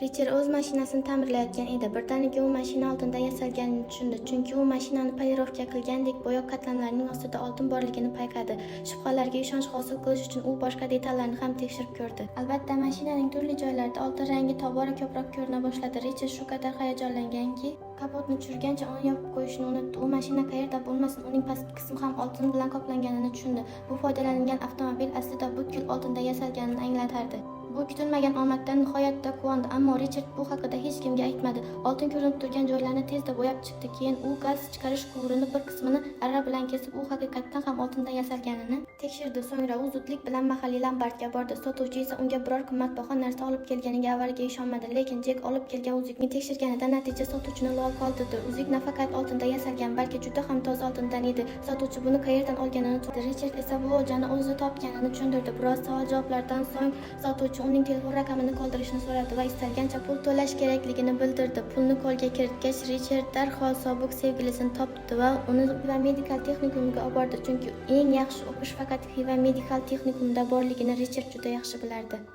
Richard o'z mashinasini ta'mirlayotgan edi. Birdaniga u mashina oltinda yasalganini tushundi, chunki u mashinani polirovka qilgandek bo'yoq qatlamlarining ostida oltin borligini payqadi. Shubhalarga ishonch hosil qilish uchun u boshqa detallarni ham tekshirib ko'rdi. Albatta, mashinaning turli joylarida oltin rangi tobora ko'proq ko'rina boshladi. Richard shu qadar hayajonlanganki, kapotni tushirgancha uni yopib qo'yishni unutdi. U mashina qayerda bo'lmasin, uning pastki qismi ham oltin bilan qoplanganini tushundi. Bu foydalanilgan avtomobil aslida butkul oltinda yasalganini anglatardi. Bu kutilmagan omaddan nihoyatda quvondi, ammo Richard bu haqida hech kimga aytmadi. Oltin ko'rinib turgan joylarni tezda bo'yab chiqdi. Keyin u gaz chiqarish quvurini bir qismini arra bilan kesib, u haqiqatdan ham oltinda yasalganini tekshirdi. So'ngra u zudlik bilan mahalliy lombardga bordi. Sotuvchi esa unga biror qimmatbaho narsa olib kelganiga avvaliga ishonmadi, lekin Jek olib kelgan uzukni tekshirganida natija sotuvchini lol qoldirdi. Uzuk nafaqat oltinda yasalgan, balki juda ham toza oltindan edi. Sotuvchi buni qayerdan olganini so'radi. Richard esa bu o'ljani o'zi topganini tushuntirdi. Biroz savol-javoblardan so'ng sotuvchi uning telefon raqamini qoldirishni so'radi va istalgancha pul to'lash kerakligini bildirdi. Pulni qo'lga kiritgach, Richard darhol sobiq sevgilisini topdi va uni Xiva Medical Texnikumga olib bordi, chunki eng yaxshi o'qish faqat Xiva Medical Texnikumda borligini Richard juda yaxshi bilardi.